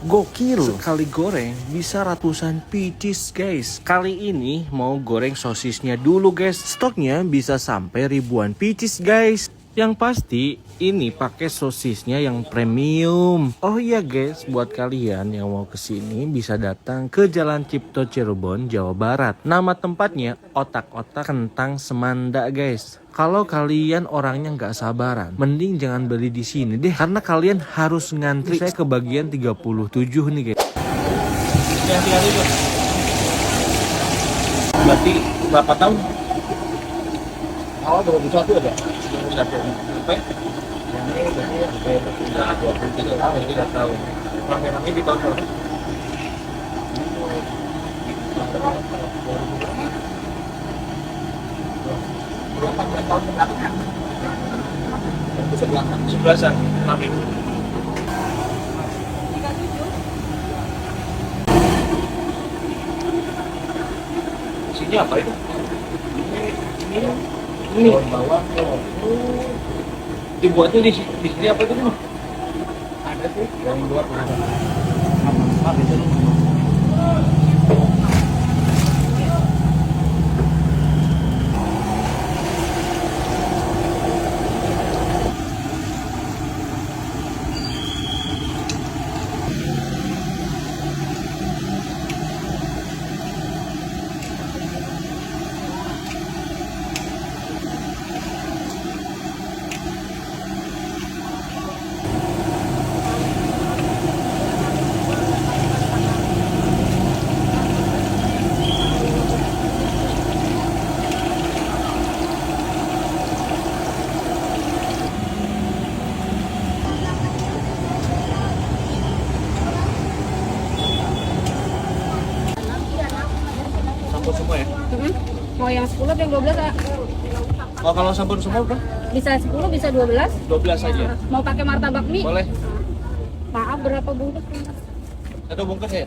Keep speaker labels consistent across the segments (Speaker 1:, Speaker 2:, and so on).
Speaker 1: Gokil, sekali goreng bisa ratusan pieces guys. Kali ini mau goreng sosisnya dulu guys. Stoknya bisa sampai ribuan pieces guys. Yang pasti ini pakai sosisnya yang premium. Oh iya guys, buat kalian yang mau kesini bisa datang ke Jalan Cipto Cirebon, Jawa Barat. Nama tempatnya Otak-Otak Kentang Semanda guys. Kalau kalian orangnya nggak sabaran, mending jangan beli di sini deh, karena kalian harus ngantri. Saya ke bagian 37 nih guys.
Speaker 2: Hati-hati tuh. Berarti berapa tahun? Awal 2021 aja. 2021. Sampai yang ini berarti sudah 23 tahun, jadi 3 tahun. Ramai-ramai di tahun berapa? Tahun belakang. 11-an. Ramai. Isinya apa itu? Ini bawang. Dibuatnya di sini apa itu? Ada sih yang luar apa itu? Campur semua ya?
Speaker 3: Mau yang 10 atau yang 12 Kak?
Speaker 2: Oh, kalau campur semua bro?
Speaker 3: Bisa 10, bisa 12.
Speaker 2: 12 aja.
Speaker 3: Mau pakai martabak mie?
Speaker 2: Boleh.
Speaker 3: Maaf, berapa bungkus?
Speaker 2: Satu bungkus ya?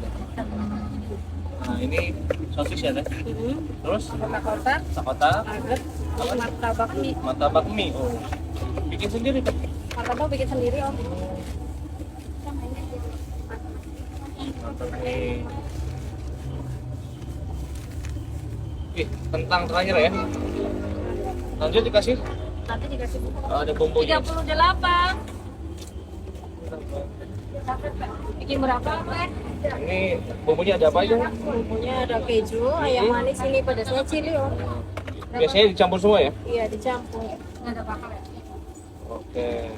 Speaker 2: Nah, ini sosis ya teh. Terus
Speaker 3: Kotak-kotak,
Speaker 2: sakota,
Speaker 3: nugget, martabak mie.
Speaker 2: martabak mie. Oh. Bikin sendiri teh.
Speaker 3: Martabak bikin sendiri Om.
Speaker 2: Martabak mie. Kentang terakhir ya. Lanjut dikasih.
Speaker 3: Nanti dikasih bungkus.
Speaker 2: Ada bumbunya.
Speaker 3: 38. Bikin berapa Teh?
Speaker 2: Ini bumbunya ada apa aja?
Speaker 3: Bumbunya ada keju, ayam manis, ini pedasnya chili Om.
Speaker 2: Biasanya dicampur semua ya?
Speaker 3: Iya, dicampur. Nggak ada bakar ya?
Speaker 2: Oke.